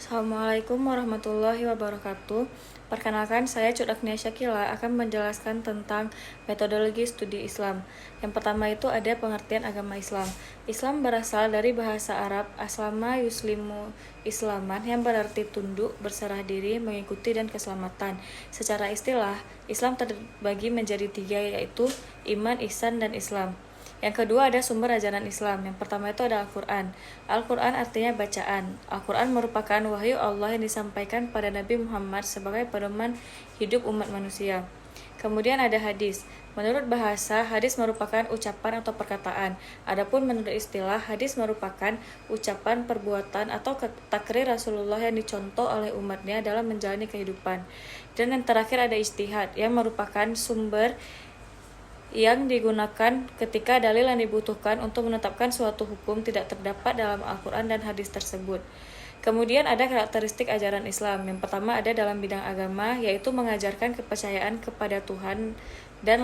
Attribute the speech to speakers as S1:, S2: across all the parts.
S1: Assalamualaikum warahmatullahi wabarakatuh. Perkenalkan, saya Cut Agnia Syakila akan menjelaskan tentang metodologi studi Islam. Yang pertama itu ada pengertian agama Islam. Islam berasal dari bahasa Arab aslama yuslimu islaman yang berarti tunduk, berserah diri, mengikuti, dan keselamatan. Secara istilah, Islam terbagi menjadi tiga, yaitu iman, ihsan, dan Islam. Yang kedua ada sumber ajaran Islam. Yang pertama itu ada Al-Quran. Al-Quran artinya bacaan. Al-Quran merupakan wahyu Allah yang disampaikan pada Nabi Muhammad sebagai pedoman hidup umat manusia. Kemudian ada hadis. Menurut bahasa, hadis merupakan ucapan atau perkataan. Adapun menurut istilah, hadis merupakan ucapan, perbuatan, atau takrir Rasulullah yang dicontoh oleh umatnya dalam menjalani kehidupan. Dan yang terakhir ada ijtihad, yang merupakan sumber yang digunakan ketika dalil yang dibutuhkan untuk menetapkan suatu hukum tidak terdapat dalam Al-Quran dan hadis tersebut. Kemudian ada karakteristik ajaran Islam. Yang pertama ada dalam bidang agama, yaitu mengajarkan kepercayaan kepada Tuhan dan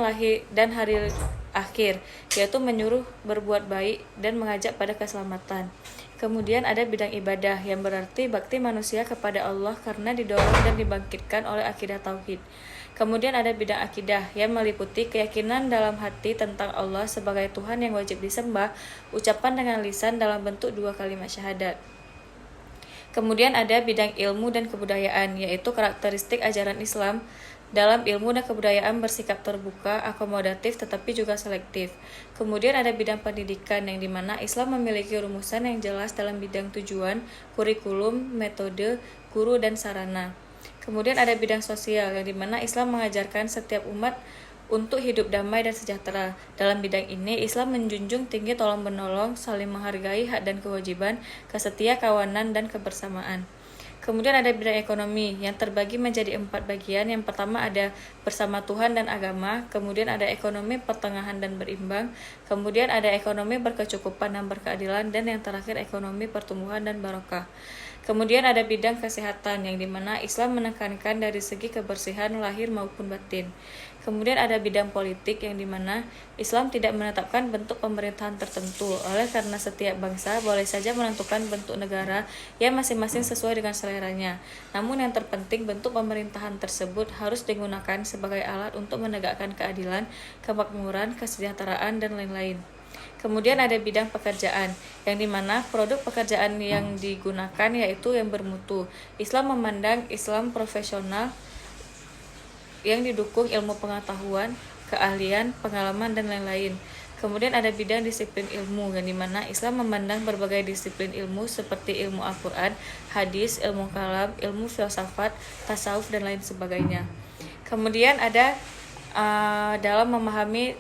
S1: hari akhir, yaitu menyuruh berbuat baik dan mengajak pada keselamatan. Kemudian ada bidang ibadah, yang berarti bakti manusia kepada Allah karena didorong dan dibangkitkan oleh akidah tauhid. Kemudian ada bidang akidah, yang meliputi keyakinan dalam hati tentang Allah sebagai Tuhan yang wajib disembah, ucapan dengan lisan dalam bentuk 2 kalimat syahadat. Kemudian ada bidang ilmu dan kebudayaan, yaitu karakteristik ajaran Islam dalam ilmu dan kebudayaan bersikap terbuka, akomodatif, tetapi juga selektif. Kemudian ada bidang pendidikan, yang dimana Islam memiliki rumusan yang jelas dalam bidang tujuan, kurikulum, metode, guru, dan sarana. Kemudian ada bidang sosial, yang dimana Islam mengajarkan setiap umat untuk hidup damai dan sejahtera. Dalam bidang ini, Islam menjunjung tinggi tolong-menolong, saling menghargai hak dan kewajiban, kesetia kawanan, dan kebersamaan. Kemudian ada bidang ekonomi, yang terbagi menjadi 4 bagian. Yang pertama ada bersama Tuhan dan agama, kemudian ada ekonomi pertengahan dan berimbang, kemudian ada ekonomi berkecukupan dan berkeadilan, dan yang terakhir ekonomi pertumbuhan dan barokah. Kemudian ada bidang kesehatan, yang dimana Islam menekankan dari segi kebersihan lahir maupun batin. Kemudian ada bidang politik, yang dimana Islam tidak menetapkan bentuk pemerintahan tertentu, oleh karena setiap bangsa boleh saja menentukan bentuk negara yang masing-masing sesuai dengan seleranya. Namun yang terpenting, bentuk pemerintahan tersebut harus digunakan sebagai alat untuk menegakkan keadilan, kemakmuran, kesejahteraan, dan lain-lain. Kemudian ada bidang pekerjaan, yang dimana produk pekerjaan yang digunakan yaitu yang bermutu. Islam memandang Islam profesional yang didukung ilmu pengetahuan, keahlian, pengalaman, dan lain-lain. Kemudian ada bidang disiplin ilmu, yang dimana Islam memandang berbagai disiplin ilmu seperti ilmu Al-Quran, hadis, ilmu kalam, ilmu filsafat, tasawuf, dan lain sebagainya. Kemudian ada dalam memahami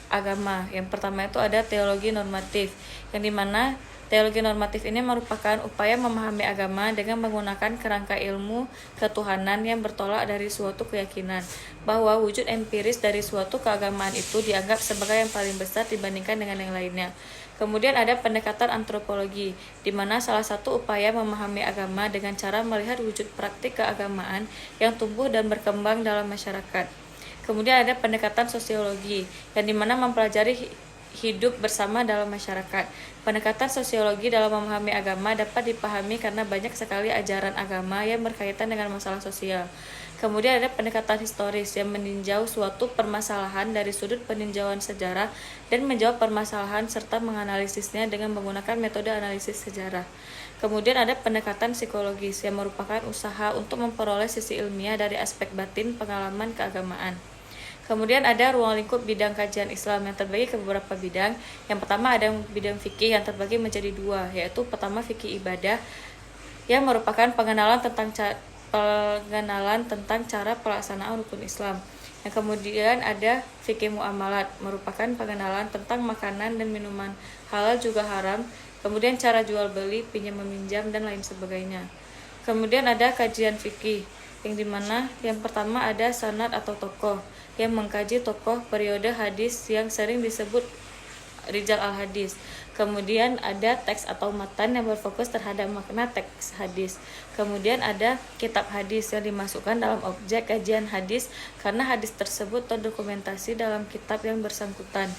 S1: agama, yang pertama itu ada teologi normatif, yang dimana teologi normatif ini merupakan upaya memahami agama dengan menggunakan kerangka ilmu ketuhanan yang bertolak dari suatu keyakinan bahwa wujud empiris dari suatu keagamaan itu dianggap sebagai yang paling besar dibandingkan dengan yang lainnya. Kemudian ada pendekatan antropologi, di mana salah satu upaya memahami agama dengan cara melihat wujud praktik keagamaan yang tumbuh dan berkembang dalam masyarakat. Kemudian ada pendekatan sosiologi, yang dimana mempelajari hidup bersama dalam masyarakat. Pendekatan sosiologi dalam memahami agama dapat dipahami karena banyak sekali ajaran agama yang berkaitan dengan masalah sosial. Kemudian ada pendekatan historis, yang meninjau suatu permasalahan dari sudut peninjauan sejarah dan menjawab permasalahan serta menganalisisnya dengan menggunakan metode analisis sejarah. Kemudian ada pendekatan psikologis, yang merupakan usaha untuk memperoleh sisi ilmiah dari aspek batin pengalaman keagamaan. Kemudian ada ruang lingkup bidang kajian Islam, yang terbagi ke beberapa bidang. Yang pertama ada bidang fikih, yang terbagi menjadi 2, yaitu pertama fikih ibadah, yang merupakan pengenalan tentang cara pelaksanaan rukun Islam. Yang kemudian ada fikih muamalat, merupakan pengenalan tentang makanan dan minuman halal juga haram, kemudian cara jual beli, pinjam meminjam, dan lain sebagainya. Kemudian ada kajian fikih, yang dimana yang pertama ada sanad atau tokoh, yang mengkaji tokoh periode hadis yang sering disebut rijal al-hadis. Kemudian ada teks atau matan, yang berfokus terhadap makna teks hadis. Kemudian ada kitab hadis, yang dimasukkan dalam objek kajian hadis karena hadis tersebut terdokumentasi dalam kitab yang bersangkutan.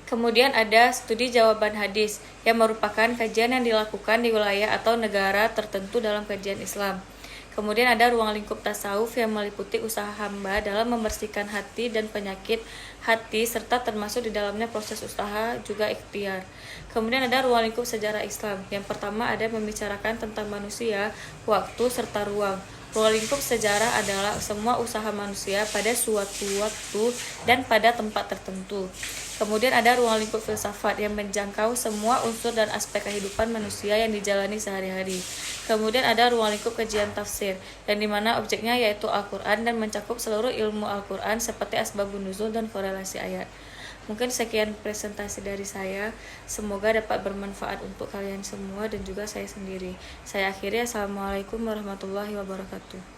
S1: Kemudian ada studi jawaban hadis, yang merupakan kajian yang dilakukan di wilayah atau negara tertentu dalam kajian Islam. Kemudian ada ruang lingkup tasawuf yang meliputi usaha hamba dalam membersihkan hati dan penyakit hati, serta termasuk di dalamnya proses usaha juga ikhtiar. Kemudian ada ruang lingkup sejarah Islam. Yang pertama ada membicarakan tentang manusia, waktu, serta ruang. Ruang lingkup sejarah adalah semua usaha manusia pada suatu waktu dan pada tempat tertentu. Kemudian ada ruang lingkup filsafat yang menjangkau semua unsur dan aspek kehidupan manusia yang dijalani sehari-hari. Kemudian ada ruang lingkup kajian tafsir, yang dimana objeknya yaitu Al-Quran dan mencakup seluruh ilmu Al-Quran seperti asbabun nuzul dan korelasi ayat. Mungkin sekian presentasi dari saya, semoga dapat bermanfaat untuk kalian semua dan juga saya sendiri. Saya akhiri, Assalamualaikum warahmatullahi wabarakatuh.